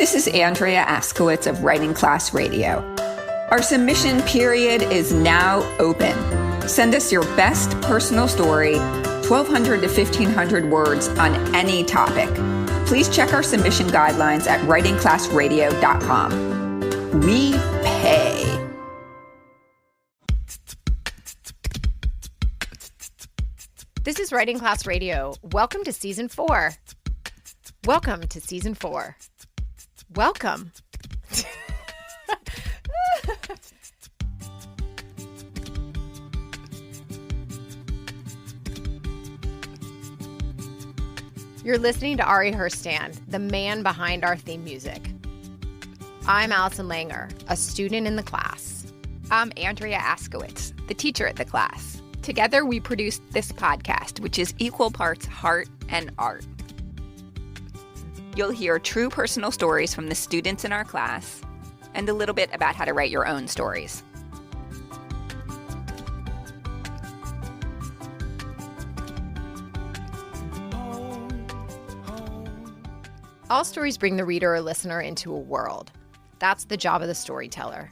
This is Andrea Askowitz of Writing Class Radio. Our submission period is now open. Send us your best personal story, 1,200 to 1,500 words on any topic. Please check our submission guidelines at writingclassradio.com. We pay. This is Writing Class Radio. Welcome to Season 4. Welcome to Season 4. Welcome. You're listening to Ari Herstand, the man behind our theme music. I'm Allison Langer, a student in the class. I'm Andrea Askowitz, the teacher at the class. Together we produce this podcast, which is equal parts heart and art. You'll hear true personal stories from the students in our class and a little bit about how to write your own stories. All stories bring the reader or listener into a world. That's the job of the storyteller.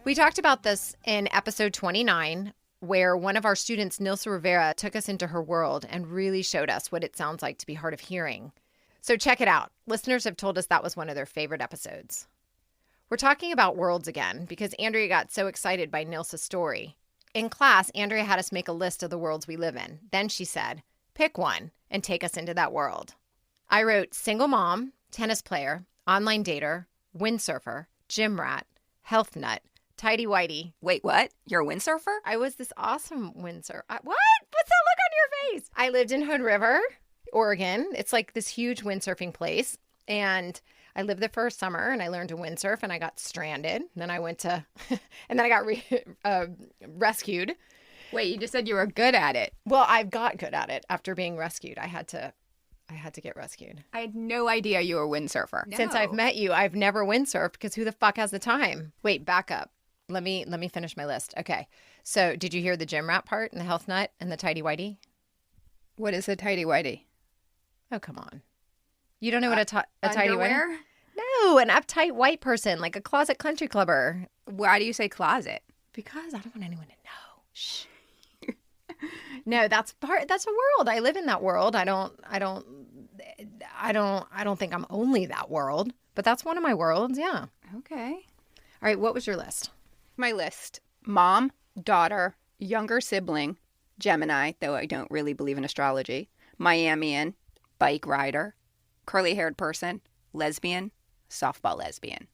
We talked about this in episode 29, where one of our students, Nilsa Rivera, took us into her world and really showed us what it sounds like to be hard of hearing. So check it out. Listeners have told us that was one of their favorite episodes. We're talking about worlds again because Andrea got so excited by Nilsa's story. In class, Andrea had us make a list of the worlds we live in. Then she said, pick one and take us into that world. I wrote single mom, tennis player, online dater, windsurfer, gym rat, health nut, tighty-whitey. Wait, what? You're a windsurfer? I was this awesome windsurfer. What? What's that look on your face? I lived in Hood River, Oregon. It's like this huge windsurfing place. And I lived there for a summer and I learned to windsurf and I got stranded. And then I went to, and then I got rescued. Wait, you just said you were good at it. Well, I got good at it after being rescued. I had to get rescued. I had no idea you were a windsurfer. No. Since I've met you, I've never windsurfed because who the fuck has the time? Wait, back up. Let me finish my list. Okay. So did you hear the gym rat part and the health nut and the tighty-whitey? What is a tighty-whitey? Oh, come on. You don't know what a tighty-whitey? Underwear? No, an uptight white person, like a closet country clubber. Why do you say closet? Because I don't want anyone to know. Shh. No, that's a world. I live in that world. I don't think I'm only that world, but that's one of my worlds. Yeah. Okay. All right. What was your list? My list: mom, daughter, younger sibling, Gemini, though I don't really believe in astrology, Miamian, bike rider, curly-haired person, lesbian, softball lesbian.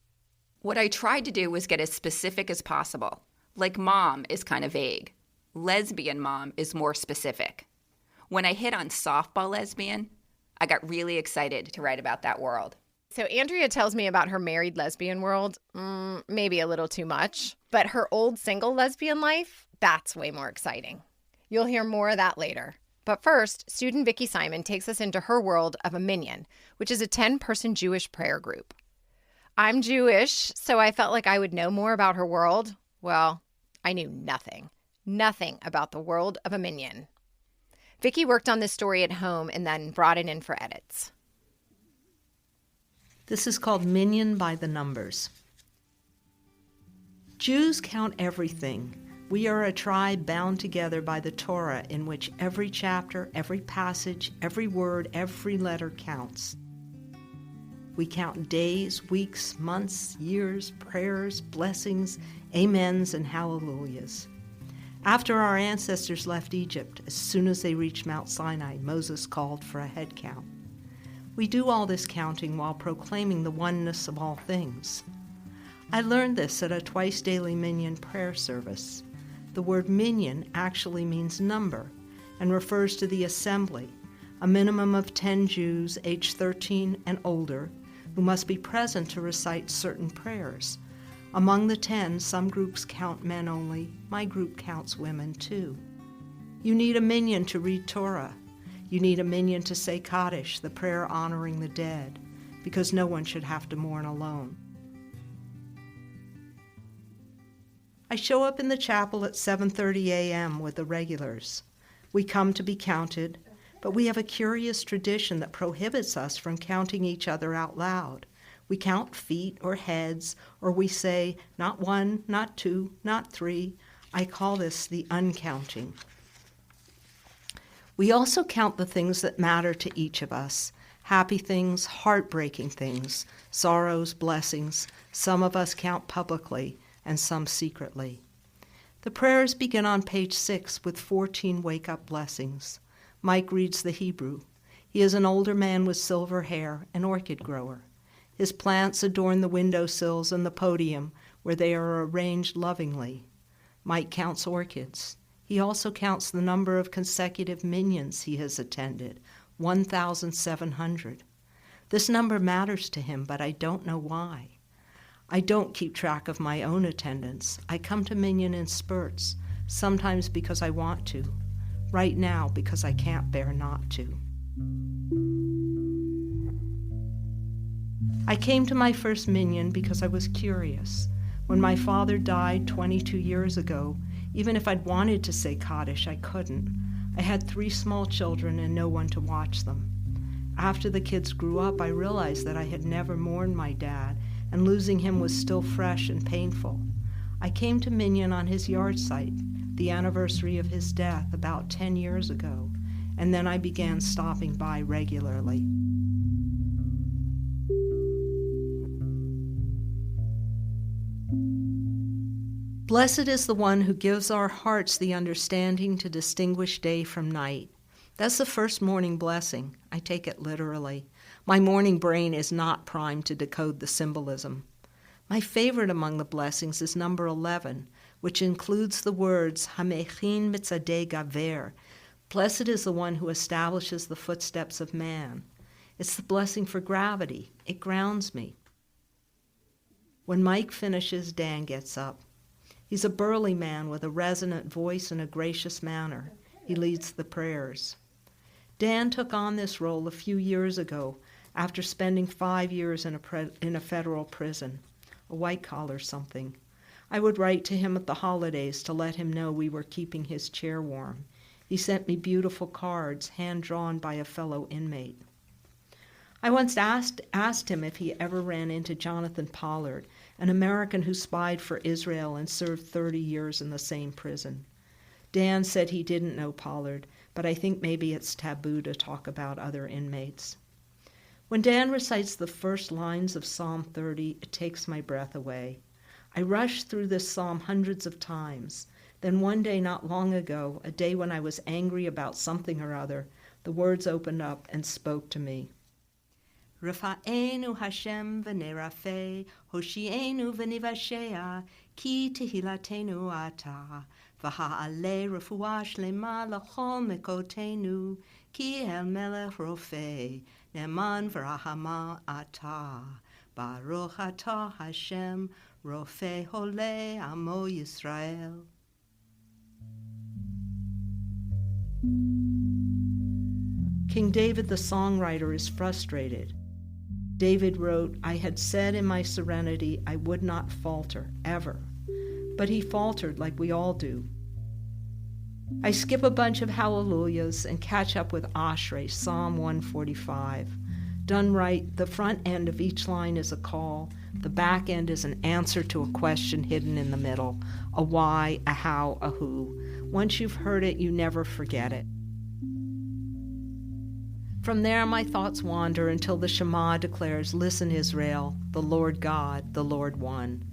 What I tried to do was get as specific as possible. Like mom is kind of vague. Lesbian mom is more specific. When I hit on softball lesbian, I got really excited to write about that world. So Andrea tells me about her married lesbian world, maybe a little too much, but her old single lesbian life, that's way more exciting. You'll hear more of that later. But first, student Viccy Simon takes us into her world of a minyan, which is a 10-person Jewish prayer group. I'm Jewish, so I felt like I would know more about her world. Well, I knew nothing about the world of a minyan. Viccy worked on this story at home and then brought it in for edits. This is called Minyan by the Numbers. Jews count everything. We are a tribe bound together by the Torah in which every chapter, every passage, every word, every letter counts. We count days, weeks, months, years, prayers, blessings, amens, and hallelujahs. After our ancestors left Egypt, as soon as they reached Mount Sinai, Moses called for a head count. We do all this counting while proclaiming the oneness of all things. I learned this at a twice-daily minyan prayer service. The word minyan actually means number and refers to the assembly, a minimum of 10 Jews aged 13 and older who must be present to recite certain prayers. Among the 10, some groups count men only. My group counts women too. You need a minyan to read Torah. You need a minyan to say Kaddish, the prayer honoring the dead, because no one should have to mourn alone. I show up in the chapel at 7:30 a.m. with the regulars. We come to be counted, but we have a curious tradition that prohibits us from counting each other out loud. We count feet or heads, or we say, not one, not two, not three. I call this the uncounting. We also count the things that matter to each of us. Happy things, heartbreaking things, sorrows, blessings. Some of us count publicly and some secretly. The prayers begin on page 6 with 14 wake-up blessings. Mike reads the Hebrew. He is an older man with silver hair, an orchid grower. His plants adorn the windowsills and the podium where they are arranged lovingly. Mike counts orchids. He also counts the number of consecutive minyans he has attended, 1,700. This number matters to him, but I don't know why. I don't keep track of my own attendance. I come to minyan in spurts, sometimes because I want to, right now because I can't bear not to. I came to my first minyan because I was curious. When my father died 22 years ago, even if I'd wanted to say Kaddish, I couldn't. I had 3 small children and no one to watch them. After the kids grew up, I realized that I had never mourned my dad, and losing him was still fresh and painful. I came to minyan on his yahrzeit, the anniversary of his death, about 10 years ago, and then I began stopping by regularly. Blessed is the one who gives our hearts the understanding to distinguish day from night. That's the first morning blessing. I take it literally. My morning brain is not primed to decode the symbolism. My favorite among the blessings is number 11, which includes the words, Hamechin mitzadei gaver. Blessed is the one who establishes the footsteps of man. It's the blessing for gravity. It grounds me. When Mike finishes, Dan gets up. He's a burly man with a resonant voice and a gracious manner. He leads the prayers. Dan took on this role a few years ago after spending 5 years in a federal prison, a white-collar something. I would write to him at the holidays to let him know we were keeping his chair warm. He sent me beautiful cards, hand-drawn by a fellow inmate. I once asked him if he ever ran into Jonathan Pollard, an American who spied for Israel and served 30 years in the same prison. Dan said he didn't know Pollard, but I think maybe it's taboo to talk about other inmates. When Dan recites the first lines of Psalm 30, it takes my breath away. I rushed through this psalm hundreds of times. Then one day not long ago, a day when I was angry about something or other, the words opened up and spoke to me. Rafa'enu Hashem v'nerafeh, Hoshi'enu v'nivashea, Ki tehilatenu ata, V'ha'aleh refuah shlema l'chol mekotenu, Ki el melech rofeh, Ne'eman v'rahama ata, Baruch atah Hashem, Rofeh holeh amo Yisrael. King David the songwriter is frustrated. David wrote, I had said in my serenity I would not falter, ever. But he faltered like we all do. I skip a bunch of hallelujahs and catch up with Ashrei, Psalm 145. Done right, the front end of each line is a call. The back end is an answer to a question hidden in the middle. A why, a how, a who. Once you've heard it, you never forget it. From there, my thoughts wander until the Shema declares, Listen, Israel, the Lord God, the Lord one.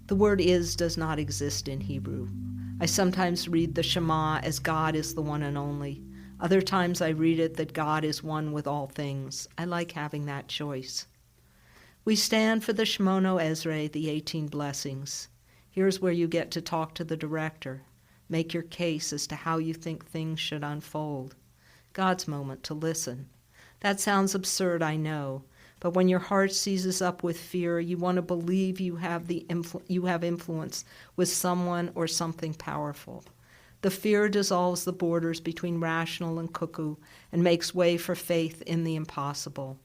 The word is does not exist in Hebrew. I sometimes read the Shema as God is the one and only. Other times I read it that God is one with all things. I like having that choice. We stand for the Shemono Esrei, the 18 blessings. Here's where you get to talk to the director. Make your case as to how you think things should unfold. God's moment to listen. That sounds absurd, I know, but when your heart seizes up with fear, you want to believe you have influence with someone or something powerful. The fear dissolves the borders between rational and cuckoo and makes way for faith in the impossible.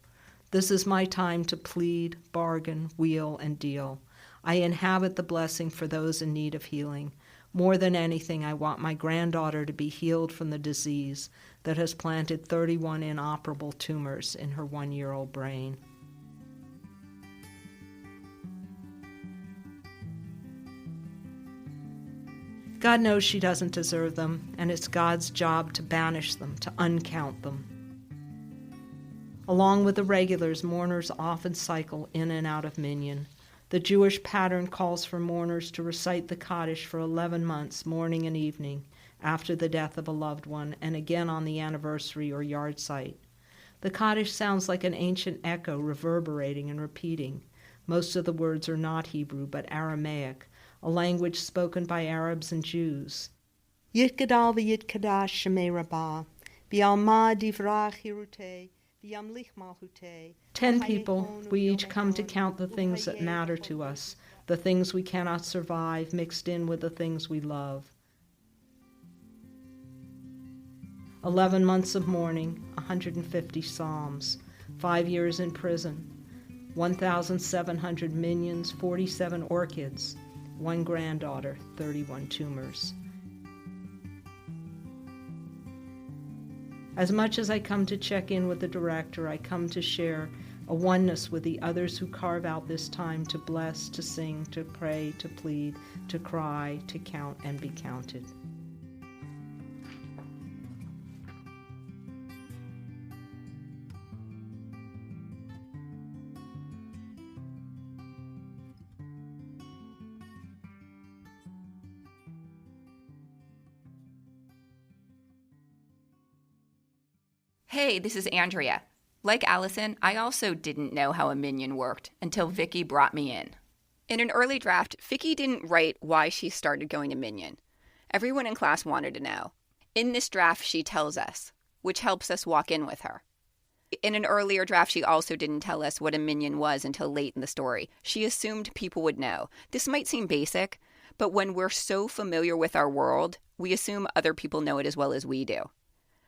This is my time to plead, bargain, wheel, and deal. I inhabit the blessing for those in need of healing. More than anything, I want my granddaughter to be healed from the disease that has planted 31 inoperable tumors in her 1-year-old brain. God knows she doesn't deserve them, and it's God's job to banish them, to uncount them. Along with the regulars, mourners often cycle in and out of minyan. The Jewish pattern calls for mourners to recite the Kaddish for 11 months, morning and evening, after the death of a loved one, and again on the anniversary or yard site. The Kaddish sounds like an ancient echo reverberating and repeating. Most of the words are not Hebrew, but Aramaic, a language spoken by Arabs and Jews. Yitgadal v'yitkadash shemei rabbah, v'alma divrach hirutei, v'yamlich malhutei. 10 people, we each come to count the things that matter to us, the things we cannot survive mixed in with the things we love. 11 months of mourning, 150 psalms, 5 years in prison, 1,700 minions, 47 orchids, 1 granddaughter, 31 tumors. As much as I come to check in with the director, I come to share a oneness with the others who carve out this time to bless, to sing, to pray, to plead, to cry, to count and be counted. Hey, this is Andrea. Like Allison, I also didn't know how a minyan worked until Viccy brought me in. In an early draft, Viccy didn't write why she started going to minyan. Everyone in class wanted to know. In this draft, she tells us, which helps us walk in with her. In an earlier draft, she also didn't tell us what a minyan was until late in the story. She assumed people would know. This might seem basic, but when we're so familiar with our world, we assume other people know it as well as we do.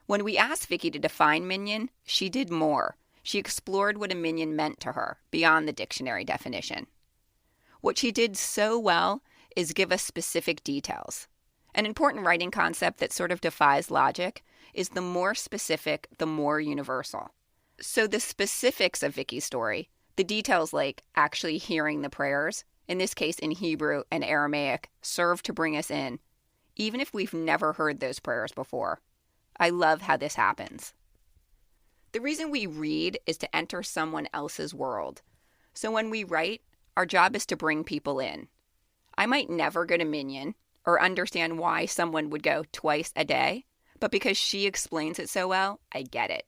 When we asked Viccy to define minyan, she did more. She explored what a minyan meant to her, beyond the dictionary definition. What she did so well is give us specific details. An important writing concept that sort of defies logic is the more specific, the more universal. So the specifics of Viccy's story, the details like actually hearing the prayers, in this case in Hebrew and Aramaic, serve to bring us in, even if we've never heard those prayers before. I love how this happens. The reason we read is to enter someone else's world. So when we write, our job is to bring people in. I might never go to minyan or understand why someone would go twice a day, but because she explains it so well, I get it.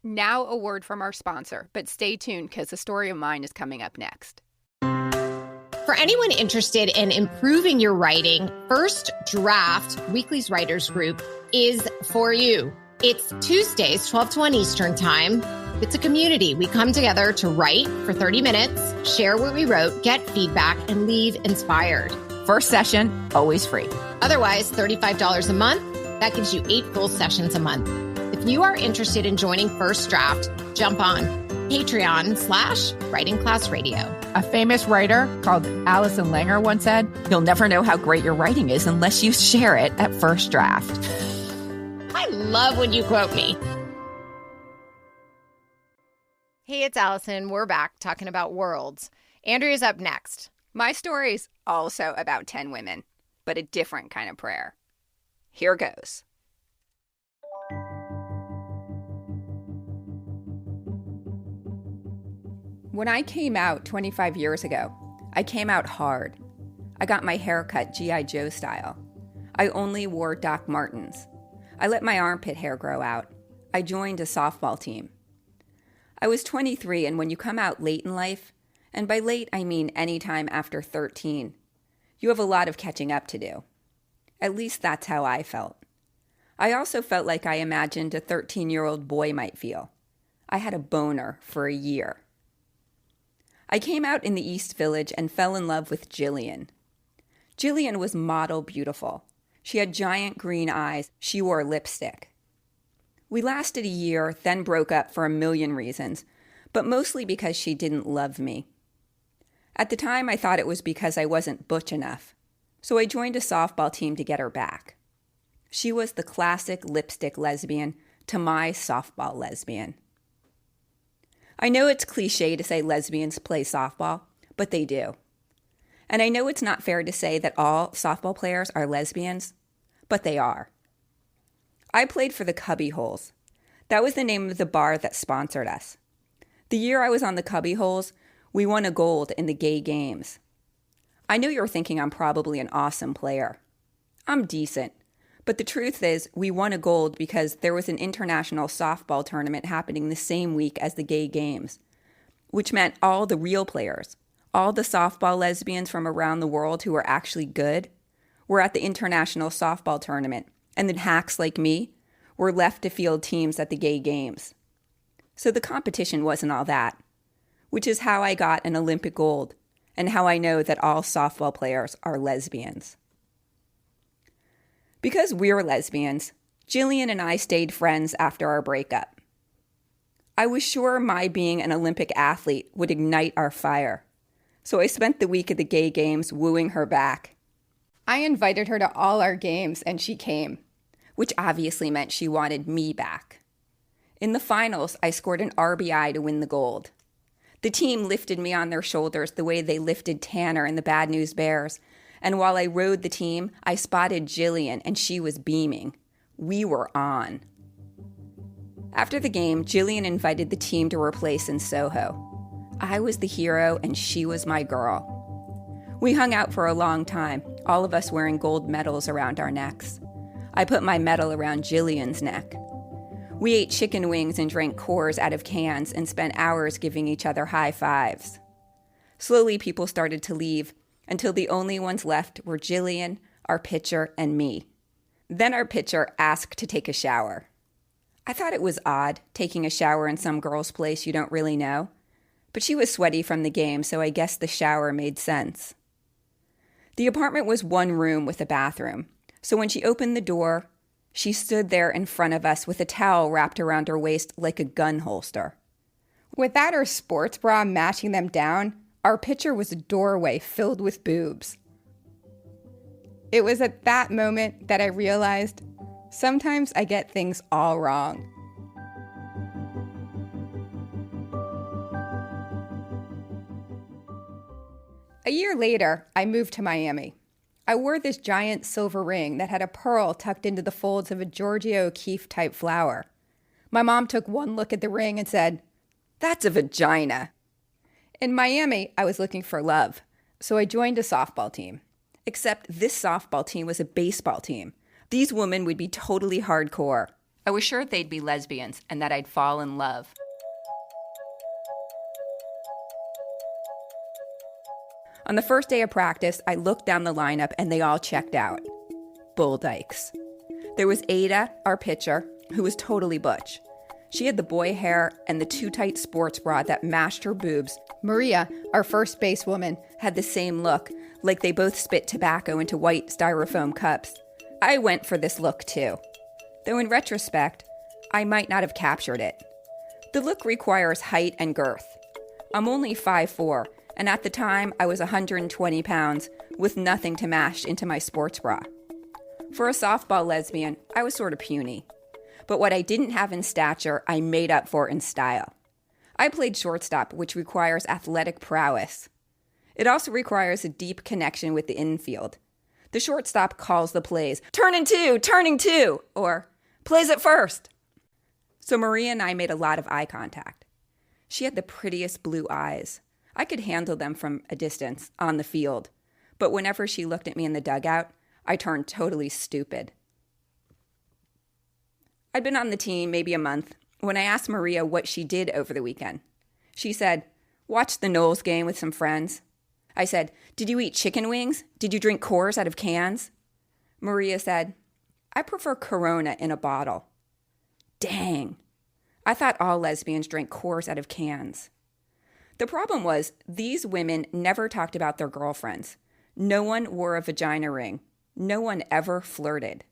Now a word from our sponsor, but stay tuned because a story of mine is coming up next. For anyone interested in improving your writing, First Draft, Weekly's writers group, is for you. It's Tuesdays, 12 to 1 Eastern time. It's a community. We come together to write for 30 minutes, share what we wrote, get feedback, and leave inspired. First session, always free. Otherwise, $35 a month. That gives you 8 full sessions a month. If you are interested in joining First Draft, jump on Patreon/Writing Class Radio. A famous writer called Allison Langer once said, "You'll never know how great your writing is unless you share it at First Draft." I love when you quote me. Hey, it's Allison. We're back talking about worlds. Andrea's up next. My story's also about 10 women, but a different kind of prayer. Here goes. When I came out 25 years ago, I came out hard. I got my hair cut G.I. Joe style. I only wore Doc Martens. I let my armpit hair grow out. I joined a softball team. I was 23, and when you come out late in life, and by late I mean any time after 13, you have a lot of catching up to do. At least that's how I felt. I also felt like I imagined a 13-year-old boy might feel. I had a boner for a year. I came out in the East Village and fell in love with Jillian. Jillian was model beautiful. She had giant green eyes. She wore lipstick. We lasted a year, then broke up for a million reasons, but mostly because she didn't love me. At the time, I thought it was because I wasn't butch enough, so I joined a softball team to get her back. She was the classic lipstick lesbian to my softball lesbian. I know it's cliche to say lesbians play softball, but they do. And I know it's not fair to say that all softball players are lesbians, but they are. I played for the Cubby Holes. That was the name of the bar that sponsored us. The year I was on the Cubby Holes, we won a gold in the gay games. I know you're thinking I'm probably an awesome player. I'm decent. But the truth is, we won a gold because there was an international softball tournament happening the same week as the gay games, which meant all the real players, all the softball lesbians from around the world who were actually good, were at the international softball tournament, and then hacks like me were left to field teams at the gay games. So the competition wasn't all that, which is how I got an Olympic gold and how I know that all softball players are lesbians. Because we're lesbians, Jillian and I stayed friends after our breakup. I was sure my being an Olympic athlete would ignite our fire, so I spent the week at the gay games wooing her back. I invited her to all our games, and she came, which obviously meant she wanted me back. In the finals, I scored an RBI to win the gold. The team lifted me on their shoulders the way they lifted Tanner in the Bad News Bears, and while I rode the team, I spotted Jillian, and she was beaming. We were on. After the game, Jillian invited the team to her place in Soho. I was the hero, and she was my girl. We hung out for a long time, all of us wearing gold medals around our necks. I put my medal around Jillian's neck. We ate chicken wings and drank Coors out of cans and spent hours giving each other high fives. Slowly, people started to leave until the only ones left were Jillian, our pitcher, and me. Then our pitcher asked to take a shower. I thought it was odd, taking a shower in some girl's place you don't really know. But she was sweaty from the game, so I guess the shower made sense. The apartment was one room with a bathroom, so when she opened the door, she stood there in front of us with a towel wrapped around her waist like a gun holster. Without her sports bra matching them down, our pitcher was a doorway filled with boobs. It was at that moment that I realized sometimes I get things all wrong. A year later, I moved to Miami. I wore this giant silver ring that had a pearl tucked into the folds of a Georgia O'Keeffe-type flower. My mom took one look at the ring and said, "That's a vagina." In Miami, I was looking for love, so I joined a softball team. Except this softball team was a baseball team. These women would be totally hardcore. I was sure they'd be lesbians and that I'd fall in love. On the first day of practice, I looked down the lineup and they all checked out. Bull dykes. There was Ada, our pitcher, who was totally butch. She had the boy hair and the too tight sports bra that matched her boobs. Maria, our first base woman, had the same look, like they both spit tobacco into white styrofoam cups. I went for this look too. Though in retrospect, I might not have captured it. The look requires height and girth. I'm only 5'4", and at the time I was 120 pounds with nothing to mash into my sports bra. For a softball lesbian, I was sort of puny. But what I didn't have in stature, I made up for in style. I played shortstop, which requires athletic prowess. It also requires a deep connection with the infield. The shortstop calls the plays, turning two, or plays at first. So Maria and I made a lot of eye contact. She had the prettiest blue eyes. I could handle them from a distance, on the field. But whenever she looked at me in the dugout, I turned totally stupid. I'd been on the team maybe a month when I asked Maria what she did over the weekend. She said, "Watched the Knowles game with some friends." I said, "Did you eat chicken wings? Did you drink Coors out of cans?" Maria said, "I prefer Corona in a bottle." Dang. I thought all lesbians drank Coors out of cans. The problem was, these women never talked about their girlfriends. No one wore a vagina ring. No one ever flirted.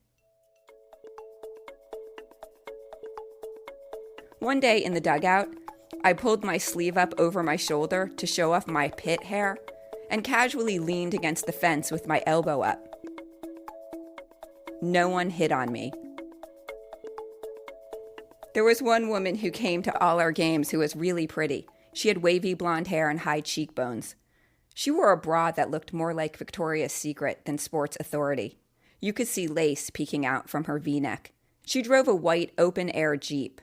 One day in the dugout, I pulled my sleeve up over my shoulder to show off my pit hair and casually leaned against the fence with my elbow up. No one hit on me. There was one woman who came to all our games who was really pretty. She had wavy blonde hair and high cheekbones. She wore a bra that looked more like Victoria's Secret than Sports Authority. You could see lace peeking out from her V-neck. She drove a white open-air Jeep.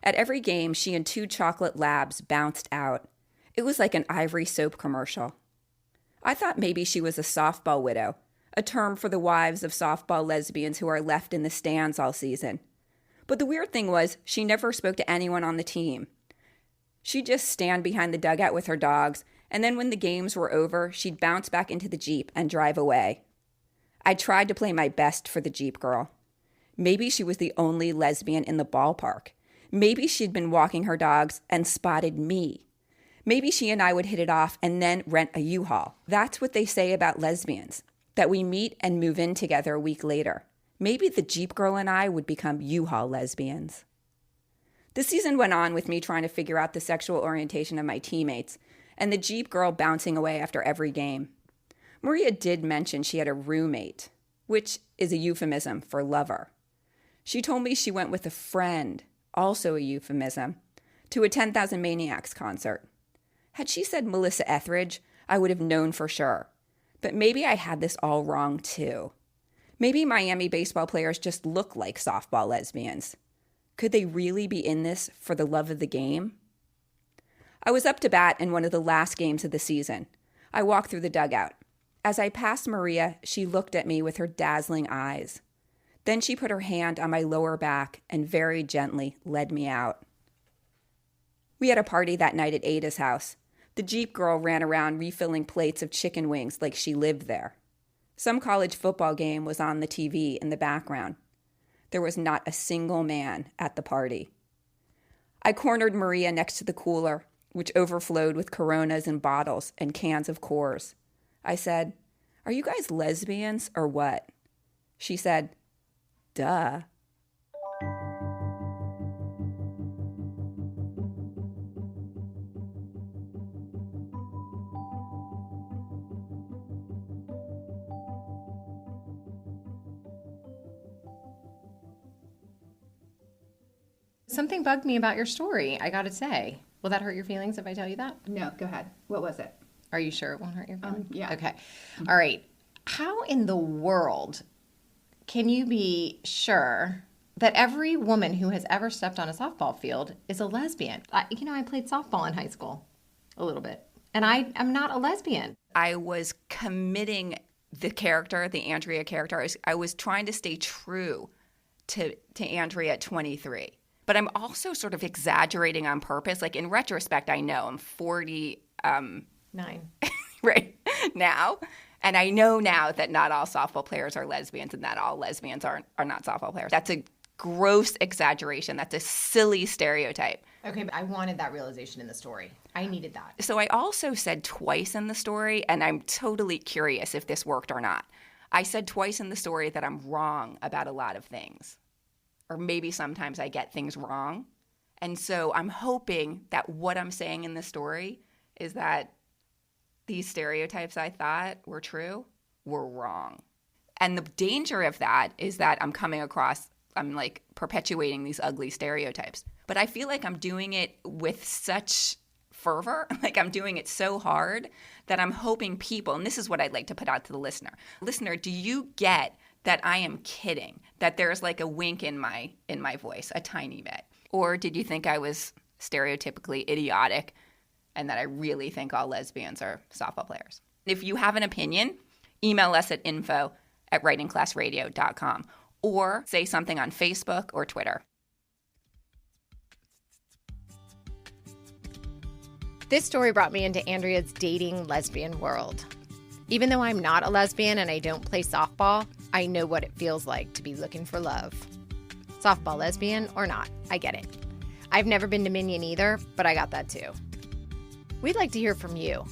At every game, she and 2 chocolate labs bounced out. It was like an Ivory soap commercial. I thought maybe she was a softball widow, a term for the wives of softball lesbians who are left in the stands all season. But the weird thing was, she never spoke to anyone on the team. She'd just stand behind the dugout with her dogs, and then when the games were over, she'd bounce back into the Jeep and drive away. I tried to play my best for the Jeep girl. Maybe she was the only lesbian in the ballpark. Maybe she'd been walking her dogs and spotted me. Maybe she and I would hit it off and then rent a U-Haul. That's what they say about lesbians, that we meet and move in together a week later. Maybe the Jeep girl and I would become U-Haul lesbians. The season went on with me trying to figure out the sexual orientation of my teammates, and the Jeep girl bouncing away after every game. Maria did mention she had a roommate, which is a euphemism for lover. She told me she went with a friend, also a euphemism, to a 10,000 Maniacs concert. Had she said Melissa Etheridge, I would have known for sure. But maybe I had this all wrong too. Maybe Miami baseball players just look like softball lesbians. Could they really be in this for the love of the game? I was up to bat in one of the last games of the season. I walked through the dugout. As I passed Maria, she looked at me with her dazzling eyes. Then she put her hand on my lower back and very gently led me out. We had a party that night at Ada's house. The Jeep girl ran around refilling plates of chicken wings like she lived there. Some college football game was on the TV in the background. There was not a single man at the party. I cornered Maria next to the cooler, which overflowed with Coronas and bottles and cans of Coors. I said, "Are you guys lesbians or what?" She said, "Duh." Something bugged me about your story, I gotta say. Will that hurt your feelings if I tell you that? No, go ahead. What was it? Are you sure it won't hurt your feelings? Yeah. Okay. All right. How in the world can you be sure that every woman who has ever stepped on a softball field is a lesbian? I played softball in high school a little bit, and I'm not a lesbian. I was committing the character, the Andrea character. I was trying to stay true to Andrea at 23. But I'm also sort of exaggerating on purpose. Like, in retrospect, I know I'm 49 right now. And I know now that not all softball players are lesbians and that all lesbians are not softball players. That's a gross exaggeration. That's a silly stereotype. Okay, but I wanted that realization in the story. I needed that. So I also said twice in the story, and I'm totally curious if this worked or not. I said twice in the story that I'm wrong about a lot of things. Or maybe sometimes I get things wrong. And so I'm hoping that what I'm saying in the story is that these stereotypes I thought were true were wrong. And the danger of that is that I'm like perpetuating these ugly stereotypes. But I feel like I'm doing it with such fervor, like I'm doing it so hard that I'm hoping people, and this is what I'd like to put out to the listener. Listener, do you get that I am kidding, that there's like a wink in my voice, a tiny bit? Or did you think I was stereotypically idiotic and that I really think all lesbians are softball players? If you have an opinion, email us at info@writingclassradio.com or say something on Facebook or Twitter. This story brought me into Andrea's dating lesbian world. Even though I'm not a lesbian and I don't play softball, I know what it feels like to be looking for love. Softball lesbian or not, I get it. I've never been to Minyan either, but I got that too. We'd like to hear from you.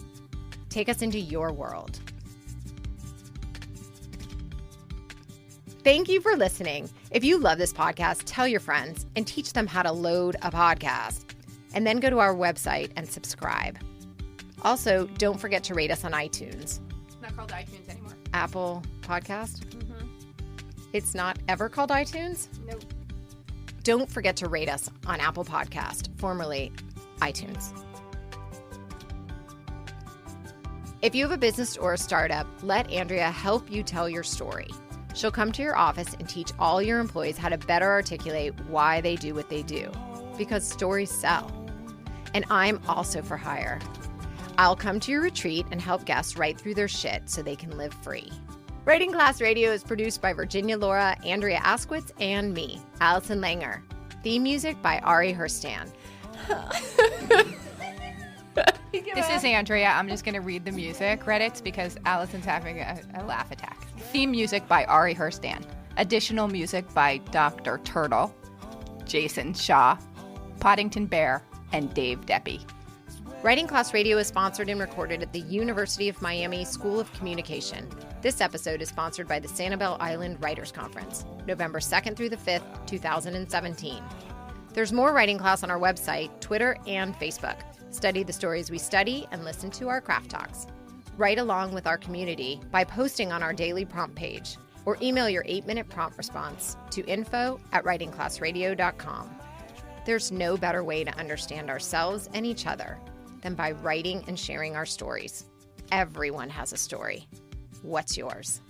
Take us into your world. Thank you for listening. If you love this podcast, tell your friends and teach them how to load a podcast. And then go to our website and subscribe. Also, don't forget to rate us on iTunes. It's not called iTunes anymore. Apple Podcast? Mm-hmm. It's not ever called iTunes? Nope. Don't forget to rate us on Apple Podcast, formerly iTunes. If you have a business or a startup, let Andrea help you tell your story. She'll come to your office and teach all your employees how to better articulate why they do what they do, because stories sell. And I'm also for hire. I'll come to your retreat and help guests write through their shit so they can live free. Writing Class Radio is produced by Virginia Laura, Andrea Askwitz, and me, Allison Langer. Theme music by Ari Hurstan. This is Andrea. I'm just going to read the music credits because Allison's having a laugh attack. Theme music by Ari Hurstan. Additional music by Dr. Turtle, Jason Shaw, Poddington Bear, and Dave Deppie. Writing Class Radio is sponsored and recorded at the University of Miami School of Communication. This episode is sponsored by the Sanibel Island Writers Conference, November 2nd through the 5th, 2017. There's more Writing Class on our website, Twitter, and Facebook. Study the stories we study and listen to our craft talks. Write along with our community by posting on our daily prompt page or email your 8-minute prompt response to info@writingclassradio.com. There's no better way to understand ourselves and each other than by writing and sharing our stories. Everyone has a story. What's yours?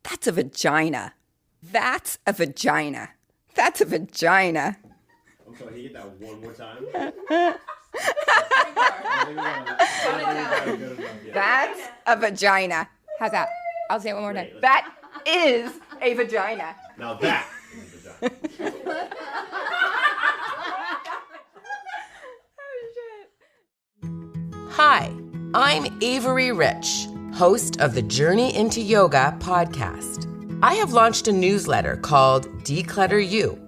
That's a vagina. That's a vagina. That's a vagina. I'm sorry, can you get that one more time? That's a vagina. How's that? I'll say it one more time. That is a vagina. Now that is a vagina. Hi, I'm Avery Rich, host of the Journey into Yoga podcast. I have launched a newsletter called Declutter You.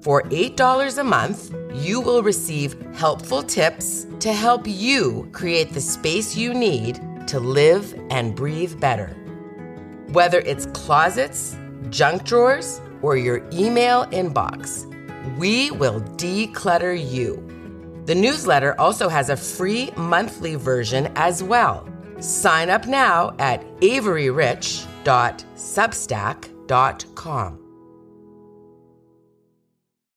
For $8 a month, you will receive helpful tips to help you create the space you need to live and breathe better. Whether it's closets, junk drawers, or your email inbox, we will declutter you. The newsletter also has a free monthly version as well. Sign up now at averyrich.substack.com.